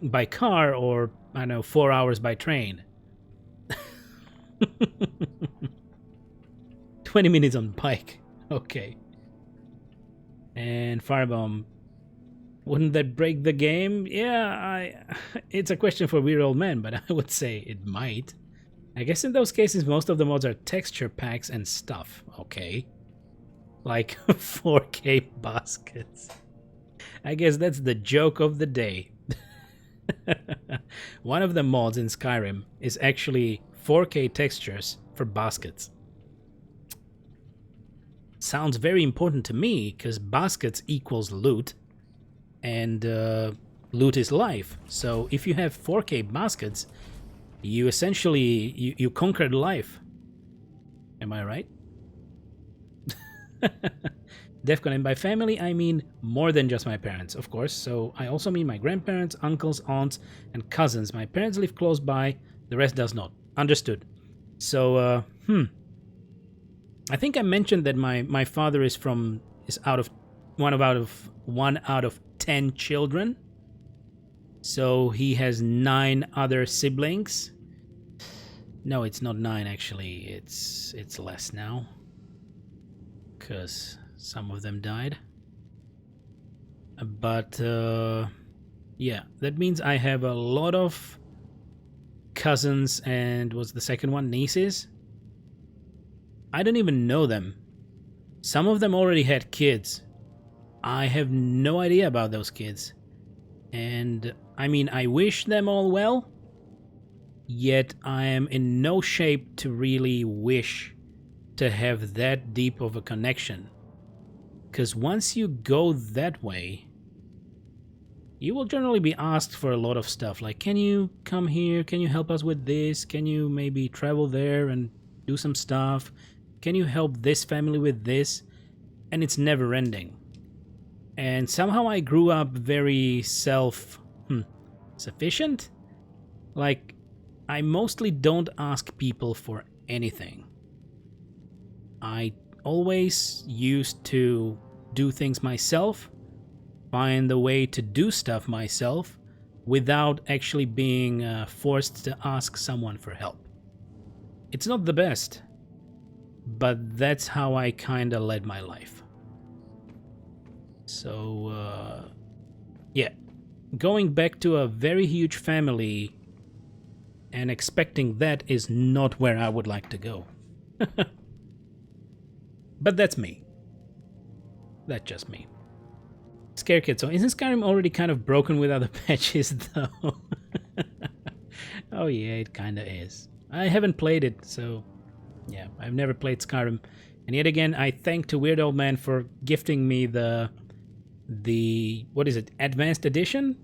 by car or, I don't know, 4 hours by train. 20 minutes on bike. Okay. And Firebomb. Wouldn't that break the game? Yeah, it's a question for Weird Old Man, but I would say it might. I guess in those cases, most of the mods are texture packs and stuff. Okay. Like 4K baskets. I guess that's the joke of the day. One of the mods in Skyrim is actually 4K textures for baskets. Sounds very important to me, because baskets equals loot, and loot is life. So if you have 4K baskets, you essentially, you conquered life. Am I right? Defcon, and by family I mean more than just my parents, of course. So I also mean my grandparents, uncles, aunts, and cousins. My parents live close by, the rest does not. Understood. So, I think I mentioned that my father is out of one out of 10 children. So he has 9 other siblings. No, it's not 9 actually. It's less now, because some of them died. But yeah, that means I have a lot of cousins and what's the second one? Nieces. I don't even know them. Some of them already had kids. I have no idea about those kids. And I mean, I wish them all well, yet I am in no shape to really wish to have that deep of a connection. Because once you go that way, you will generally be asked for a lot of stuff. Like, can you come here? Can you help us with this? Can you maybe travel there and do some stuff? Can you help this family with this? And it's never ending. And somehow I grew up very self-sufficient. Like, I mostly don't ask people for anything. I always used to do things myself, find the way to do stuff myself, without actually being forced to ask someone for help. It's not the best, but that's how I kinda led my life. So, yeah. Going back to a very huge family and expecting that is not where I would like to go. But that's me. That's just me. Scare Kid. So isn't Skyrim already kind of broken with other patches, though? Oh yeah, it kinda is. I haven't played it, so yeah, I've never played Skyrim. And yet again, I thank to Weird Old Man for gifting me the what is it, Advanced Edition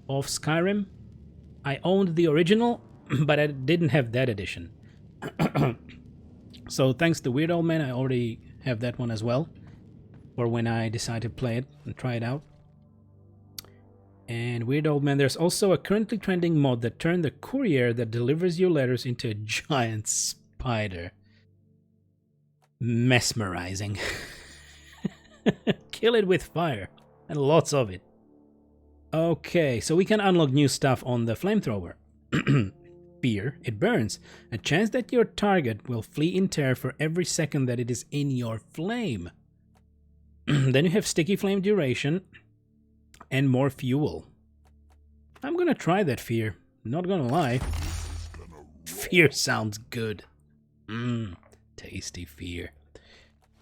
of Skyrim. I owned the original, but I didn't have that edition. So thanks to Weird Old Man, I already have that one as well, for when I decide to play it and try it out. And Weird Old Man, there's also a currently trending mod that turned the courier that delivers your letters into a giant spider. Mesmerizing. Kill it with fire, and lots of it. Okay, so we can unlock new stuff on the flamethrower. Fear, it burns. A chance that your target will flee in terror for every second that it is in your flame. Then you have sticky flame duration and more fuel. I'm gonna try that Fear, not gonna lie. Fear sounds good. Tasty Fear.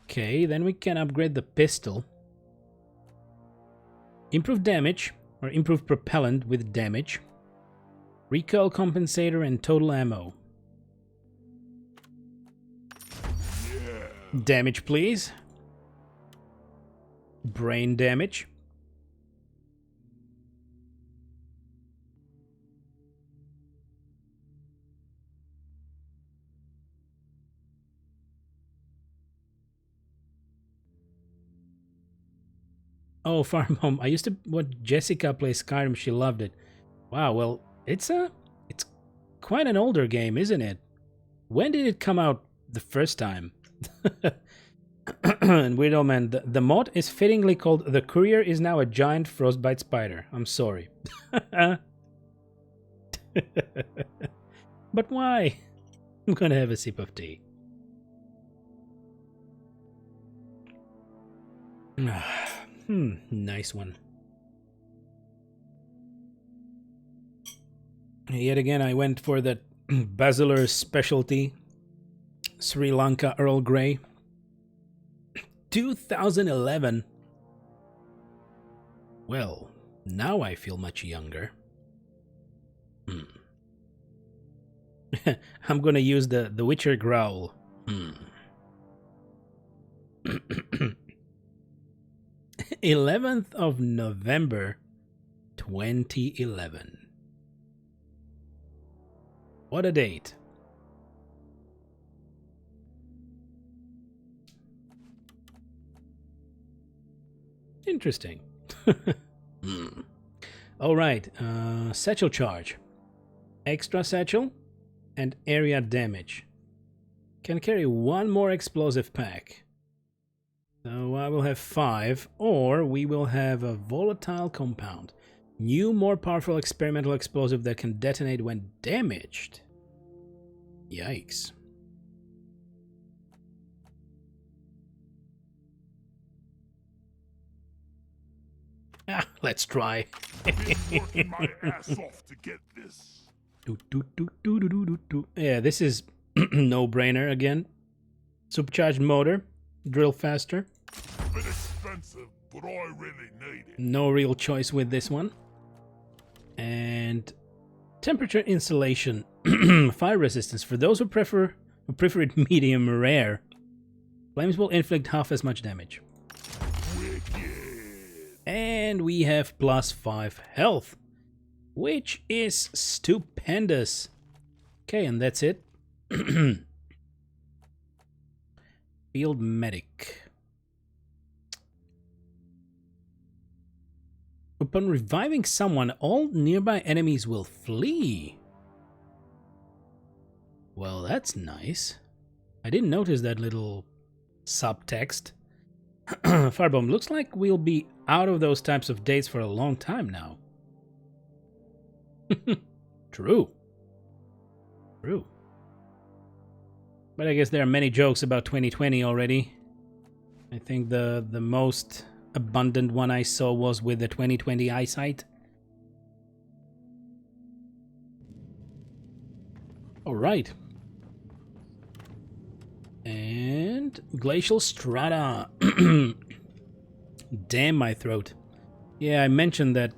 Okay, then we can upgrade the pistol. Improve damage, or improve propellant with damage. Recoil compensator and total ammo. Yeah. Damage, please. Brain damage. Oh, Farm Home. I used to watch Jessica play Skyrim. She loved it. Wow, well, it's quite an older game, isn't it? When did it come out the first time? And Weird Old Man, the mod is fittingly called The Courier is now a giant frostbite spider. I'm sorry. But why? I'm gonna have a sip of tea. Nice one. Yet again, I went for that Basilar specialty, Sri Lanka Earl Grey. 2011. Well, now I feel much younger. I'm gonna use the Witcher growl. 11th of November, 2011. What a date. Interesting. All right, satchel charge. Extra satchel and area damage. Can carry one more explosive pack. So I will have 5, or we will have a volatile compound. New, more powerful experimental explosive that can detonate when damaged. Yikes. Let's try. Working my ass off to get this. Yeah, this is no-brainer again. Supercharged motor, drill faster. A bit expensive, but I really need it. No real choice with this one. And temperature insulation, fire resistance. For those who prefer it medium rare, flames will inflict half as much damage. And we have +5 health, which is stupendous. Okay, and that's it. Field medic. Upon reviving someone, all nearby enemies will flee. Well, that's nice. I didn't notice that little subtext. Firebomb, looks like we'll be out of those types of dates for a long time now. True. True. But I guess there are many jokes about 2020 already. I think the most abundant one I saw was with the 2020 eyesight. All right. And glacial strata. Damn my throat. Yeah, I mentioned that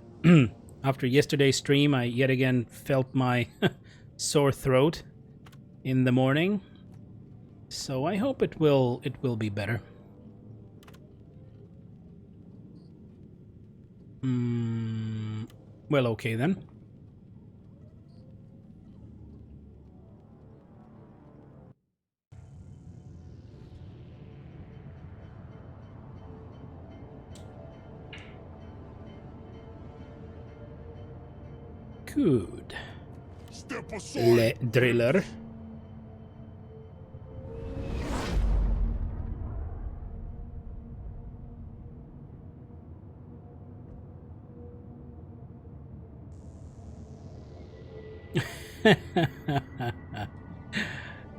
after yesterday's stream, I yet again felt my sore throat in the morning. So I hope it will be better. Well, okay then. Good. Step aside. Le driller.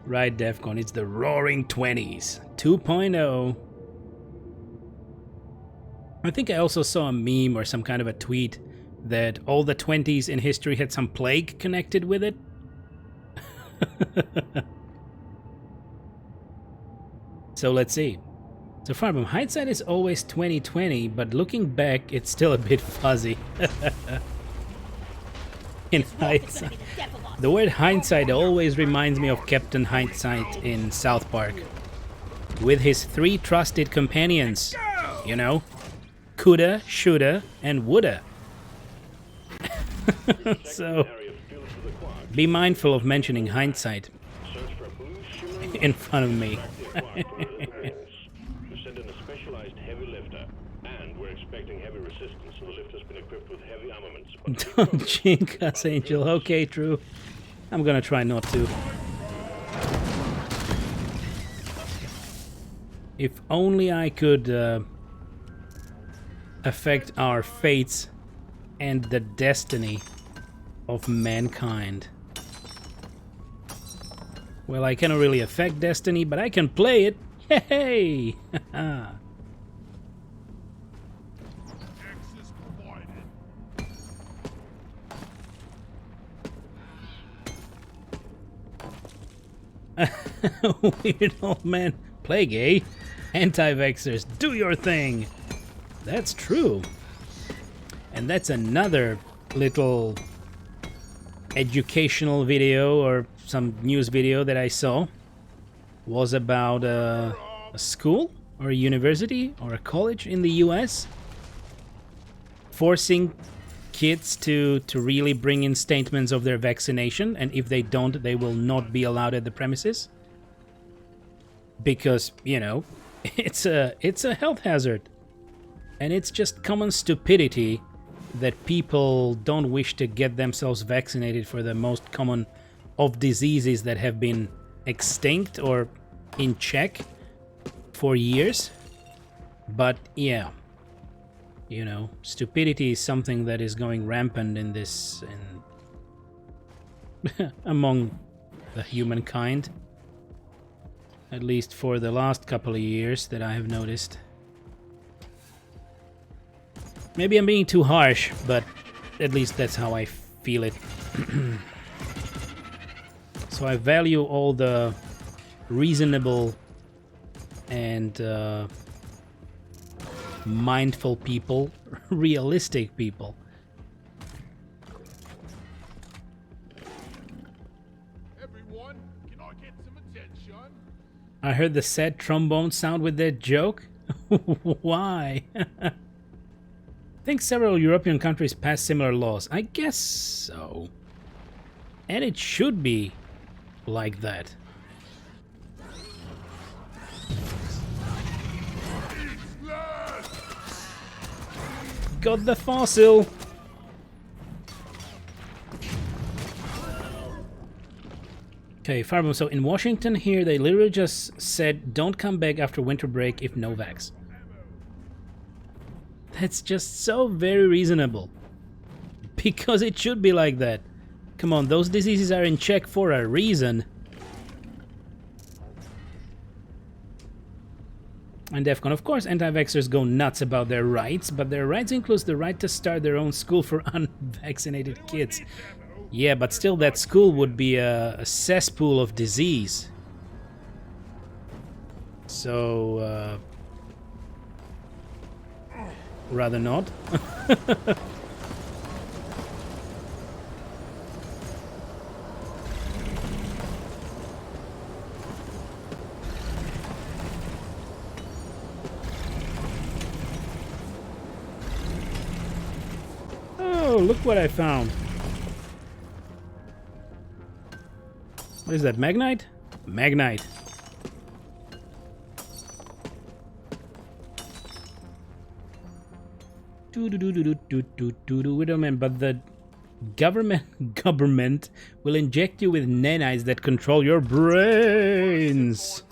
Right, Defcon, it's the Roaring 20s 2.0. I think I also saw a meme or some kind of a tweet that all the 20s in history had some plague connected with it. So let's see. So Firebomb, hindsight is always 2020, but looking back, it's still a bit fuzzy. In hindsight. The word hindsight always reminds me of Captain Hindsight in South Park. With his 3 trusted companions. You know? Coulda, shoulda, and woulda. So, be mindful of mentioning hindsight in front of me. Send in a specialized heavy lifter, and we're expecting heavy resistance, so the lifter's been equipped with heavy armaments. Don't jinx us, Angel. Okay, true. I'm gonna try not to. If only I could affect our fates and the destiny of mankind. Well, I cannot really affect destiny, but I can play it. Hey! Access provided. Weird old man. Play gay. Anti-vaxxers, do your thing. That's true. And that's another little educational video or some news video that I saw. Was about a school or a university or a college in the US forcing kids to really bring in statements of their vaccination, and if they don't, they will not be allowed at the premises. Because, you know, it's a health hazard. And it's just common stupidity that people don't wish to get themselves vaccinated for the most common of diseases that have been extinct or in check for years. But yeah, you know, stupidity is something that is going rampant in this among the humankind, at least for the last couple of years that I have noticed. Maybe I'm being too harsh, but at least that's how I feel it. So I value all the reasonable and mindful people, realistic people. Everyone, can I get some attention? I heard the sad trombone sound with that joke. Why? I think several European countries passed similar laws. I guess so. And it should be like that. Got the fossil. Okay, Firebomb. So in Washington here, they literally just said, don't come back after winter break if no vax. That's just so very reasonable. Because it should be like that. Come on, those diseases are in check for a reason. And DEFCON, of course, anti-vaxxers go nuts about their rights, but their rights includes the right to start their own school for unvaccinated kids. Yeah, but still that school would be a cesspool of disease. So, rather not. Oh, look what I found. What is that, Magnite? Magnite. Wait a minute, but the government will inject you with nanites that control your brains.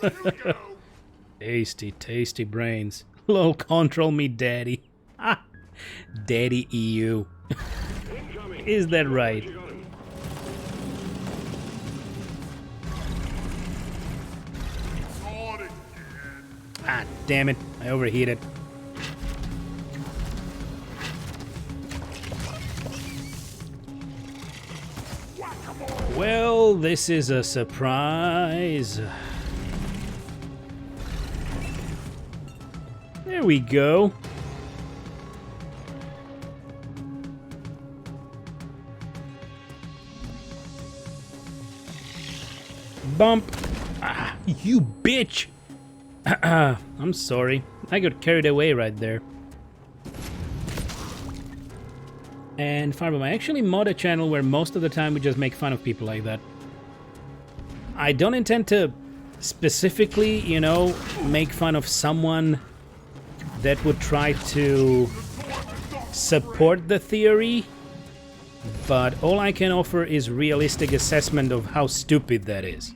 Tasty, tasty brains. Lol, control me, daddy. Ah, daddy EU. Is that right? Ah, damn it. I overheated. Well, this is a surprise. There we go. Bump. Ah, you bitch. I'm sorry. I got carried away right there. And Firebomb, I actually mod a channel where most of the time we just make fun of people like that. I don't intend to specifically, you know, make fun of someone that would try to support the theory, but all I can offer is realistic assessment of how stupid that is.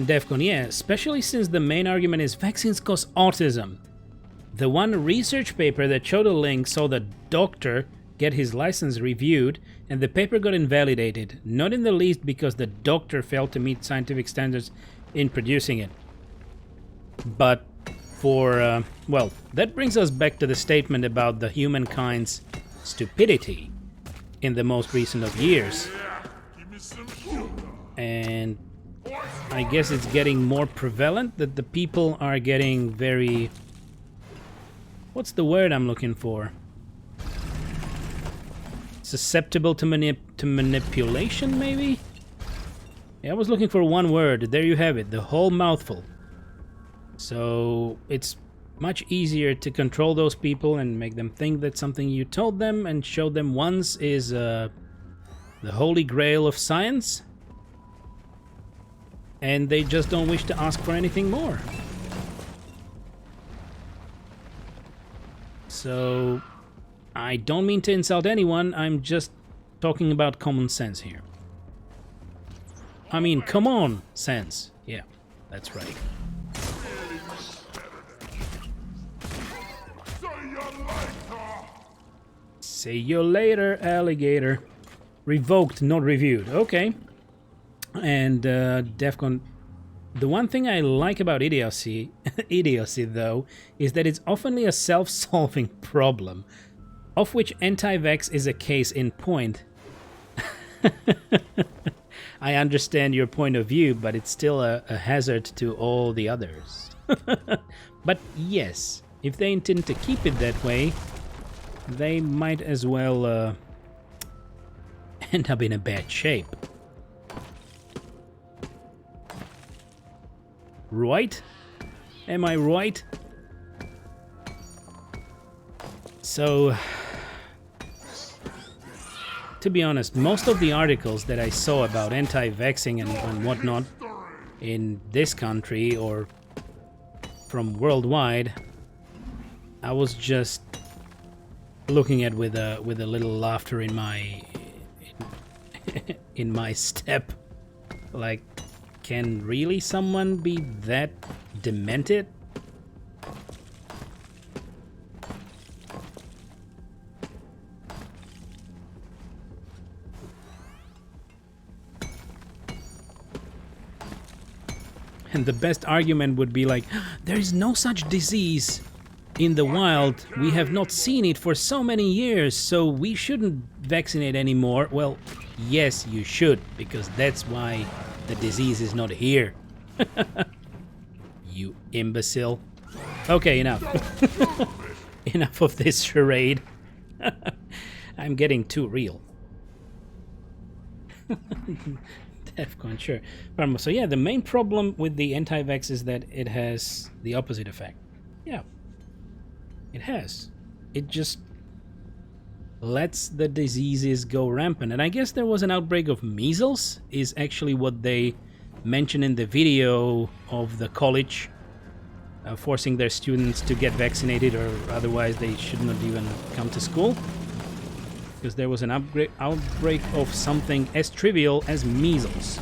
And Defcon, yeah, especially since the main argument is vaccines cause autism. The one research paper that showed a link saw the doctor get his license reviewed, and the paper got invalidated, not in the least because the doctor failed to meet scientific standards in producing it. But for, well, that brings us back to the statement about the humankind's stupidity in the most recent of years. And I guess it's getting more prevalent that the people are getting very... What's the word I'm looking for? Susceptible to manipulation, maybe? Yeah, I was looking for one word. There you have it, the whole mouthful. So it's much easier to control those people and make them think that something you told them and showed them once is the holy grail of science. And they just don't wish to ask for anything more. So, I don't mean to insult anyone, I'm just talking about common sense here. I mean, come on, sense. Yeah, that's right. See you later, alligator. Revoked, not reviewed. Okay. And Defcon, the one thing I like about idiocy, though, is that it's oftenly a self-solving problem, of which anti-vax is a case in point. I understand your point of view, but it's still a hazard to all the others. But yes, if they intend to keep it that way, they might as well end up in a bad shape. Right? Am I right? So, to be honest, most of the articles that I saw about anti-vaxxing and whatnot in this country or from worldwide, I was just looking at with a little laughter in my in my step. Like, can really someone be that demented? And the best argument would be like, there is no such disease in the wild. We have not seen it for so many years, so we shouldn't vaccinate anymore. Well, yes, you should, because that's why the disease is not here. You imbecile. Okay, enough. Enough of this charade. I'm getting too real. Defcon, sure. So yeah, the main problem with the anti-vax is that it has the opposite effect. Yeah, it has. It just lets the diseases go rampant. And I guess there was an outbreak of measles, is actually what they mentioned in the video of the college forcing their students to get vaccinated, or otherwise they should not even come to school. Because there was an outbreak of something as trivial as measles.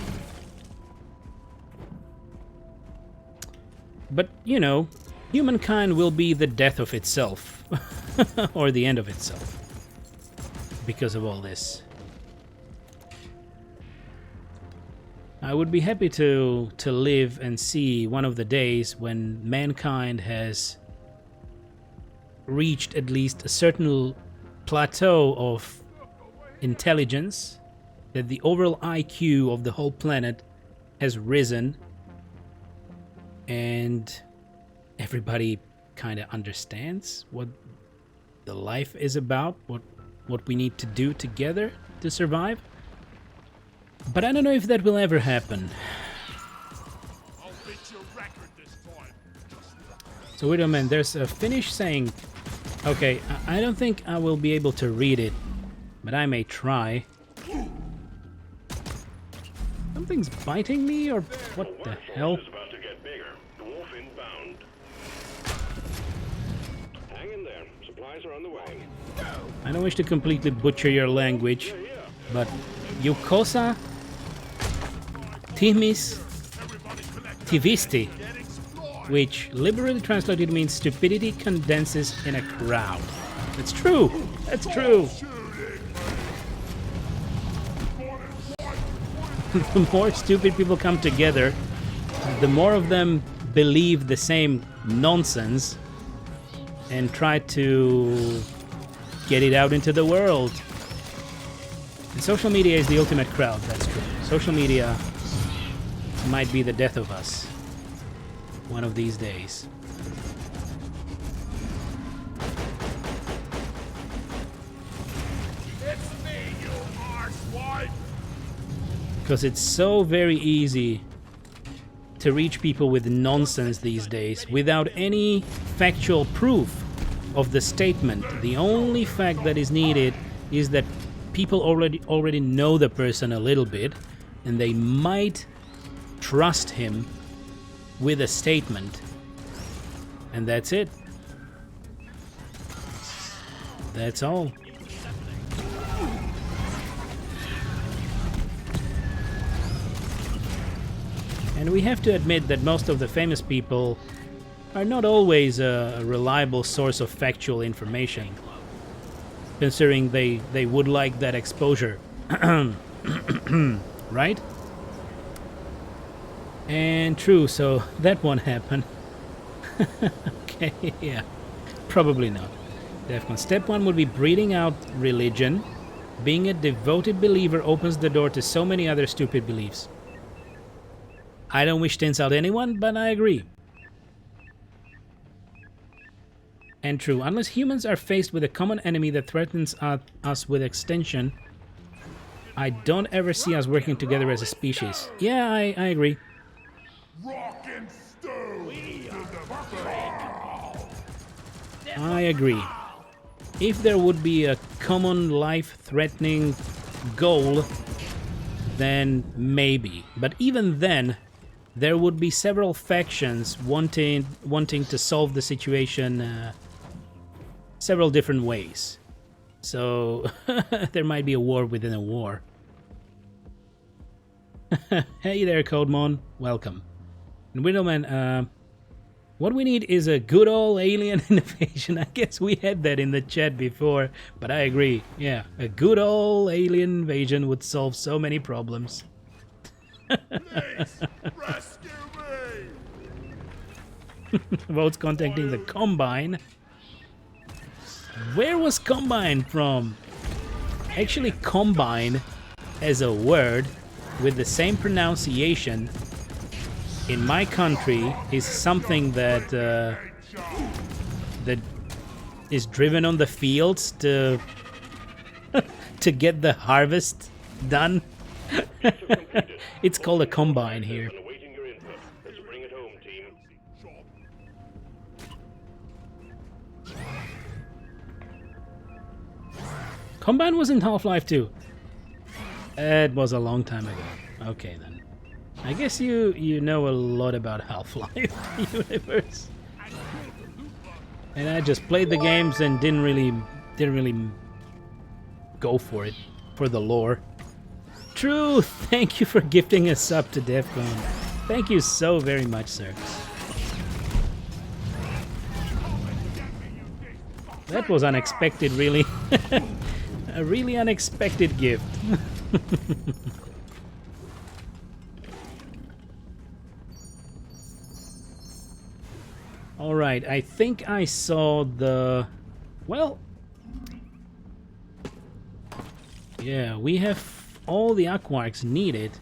But, you know, humankind will be the death of itself. Or the end of itself. Because of all this. I would be happy to live and see one of the days when mankind has reached at least a certain plateau of intelligence, that the overall IQ of the whole planet has risen, and everybody kind of understands what the life is about, what we need to do together to survive. But I don't know if that will ever happen. So wait a minute, there's a Finnish saying. Okay, I don't think I will be able to read it, but I may try. Something's biting me, or what the hell? Is about to get bigger. Dwarf inbound. Hang in there. Supplies are on the way. I don't wish to completely butcher your language, but Yukosa, Timis, Activisti, which liberally translated means stupidity condenses in a crowd. It's true. That's true. The more stupid people come together, the more of them believe the same nonsense and try to get it out into the world. And social media is the ultimate crowd, that's true. Social media might be the death of us one of these days. It's me, you arsewipe! Because it's so very easy to reach people with nonsense these days without any factual proof of the statement. The only fact that is needed is that people already know the person a little bit and they might trust him with a statement. And that's it. That's all. And we have to admit that most of the famous people are not always a reliable source of factual information, considering they would like that exposure. Right? And true, so that won't happen. Okay, yeah. Probably not. Defcon. Step 1 would be breeding out religion. Being a devoted believer opens the door to so many other stupid beliefs. I don't wish to insult anyone, but I agree. And true, unless humans are faced with a common enemy that threatens us with extinction, I don't ever see us working together as a species. Yeah, I agree. Rock and stone to the I agree. If there would be a common life-threatening goal, then maybe. But even then, there would be several factions wanting to solve the situation several different ways. So there might be a war within a war. Hey there, Codemon. Welcome. And Widowman, what we need is a good old alien invasion. I guess we had that in the chat before, but I agree. Yeah, a good old alien invasion would solve so many problems. Please, rescue me! Votes contacting the Combine. Where was Combine from? Actually, Combine as a word with the same pronunciation in my country is something that that is driven on the fields to to get the harvest done. It's called a combine here. Awaiting your input. Let's bring it home, team. Combine was in Half-Life 2. It was a long time ago. Okay then. I guess you know a lot about Half-Life universe. And I just played the games and didn't really go for it, for the lore. True, thank you for gifting a sub to Defcon. Thank you so very much, sir. That was unexpected, really. A really unexpected gift. Alright, I think I saw the... Well... Yeah, we have all the Aquarks needed.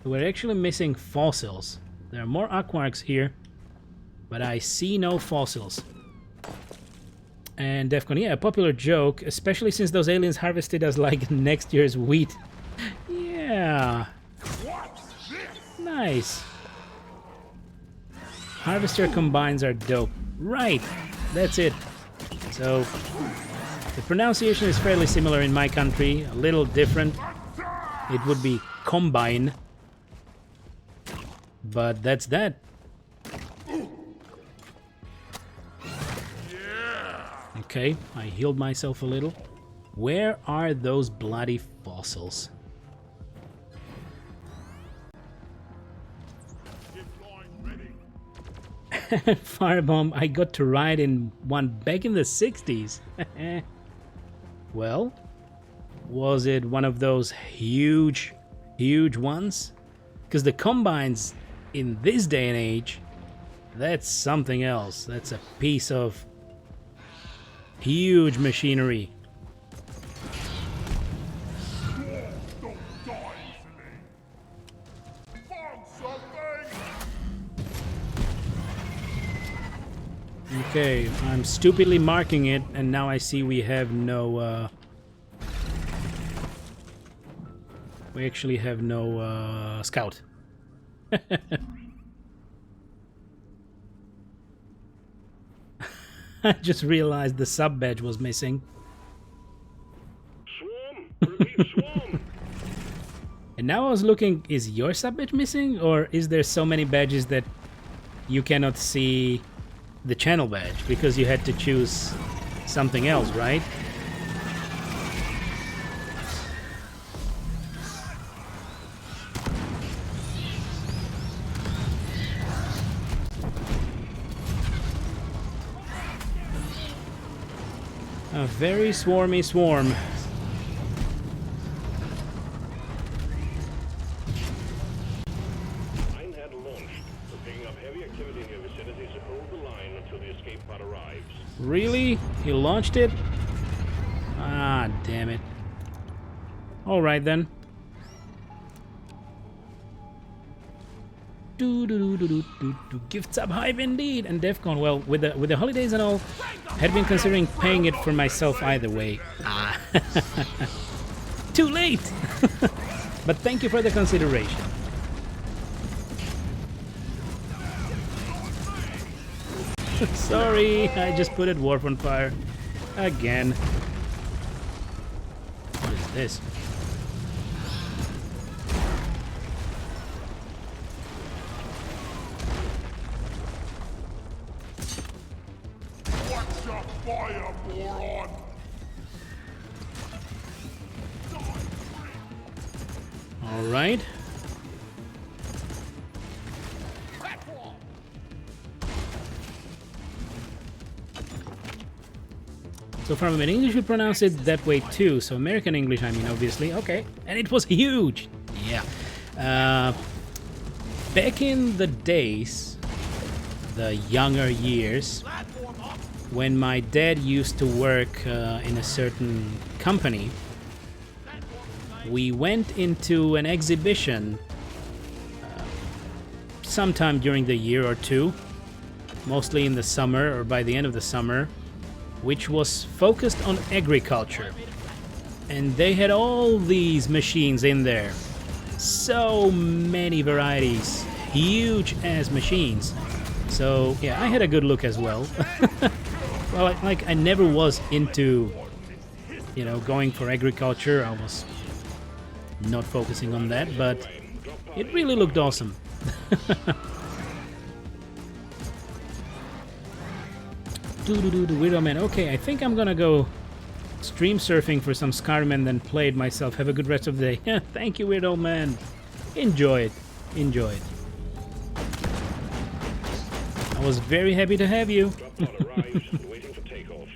We're actually missing fossils. There are more Aquarks here, but I see no fossils. And Defcon, yeah, a popular joke, especially since those aliens harvested us like next year's wheat. Yeah. Nice. Harvester combines are dope. Right, that's it. So, the pronunciation is fairly similar in my country, a little different. It would be combine. But that's that. Okay, I healed myself a little. Where are those bloody fossils? Firebomb, I got to ride in one back in the 60s. Well, was it one of those huge ones? Because the combines in this day and age, that's something else. That's a piece of huge machinery. Don't die easily. Find something. Okay, I'm stupidly marking it, and now I see we have no, we actually have no, scout. I just realized the sub badge was missing. Swarm! Repeat, swarm! And now I was looking, is your sub badge missing? Or is there so many badges that you cannot see the channel badge? Because you had to choose something else, right? A very swarmy swarm. Line had launched. We're picking up heavy activity in your vicinity, so hold the line until the escape pod arrives. Really? He launched it? Ah, damn it. Alright then. Gift sub hive indeed, and Defcon. Well, with the holidays and all, had been considering paying it for myself either way. Ah, too late. But thank you for the consideration. Sorry, I just put it Wharf on fire again. What is this? Watch your fire, moron. All right. So from an English, we pronounce it that way too. So American English, I mean, obviously. Okay. And it was huge. Yeah. Back in the days, the younger years, when my dad used to work in a certain company, we went into an exhibition sometime during the year or two, mostly in the summer or by the end of the summer, which was focused on agriculture. And they had all these machines in there. So many varieties, huge ass machines. So yeah, I had a good look as well. Well, I never was into, you know, going for agriculture. I was not focusing on that, but it really looked awesome. Weirdo man. Okay, I think I'm gonna go stream surfing for some Skyrim and then play it myself. Have a good rest of the day. Thank you, Weirdo man. Enjoy it. Enjoy it. I was very happy to have you. Drop pod arrives, waiting for takeoff.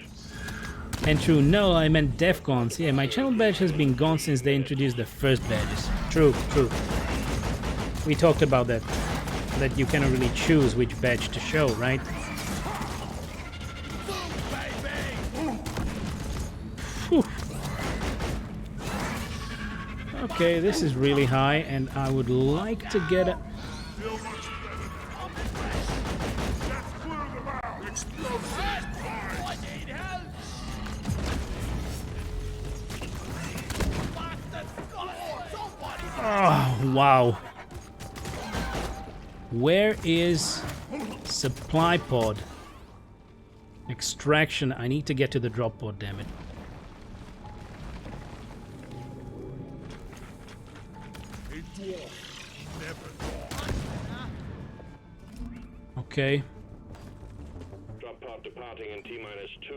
And true, no, I meant Defcons. Yeah, my channel badge has been gone since they introduced the first badges. True, true. We talked about that. That you cannot really choose which badge to show, right? Whew. Okay, this is really high, and I would like to get a... Feel much better. Let's clear them out. Explosives. Oh, wow. Where is supply pod? Extraction. I need to get to the drop pod, damn it. A dwarf never dies. Okay. Drop pod departing in T-minus 2.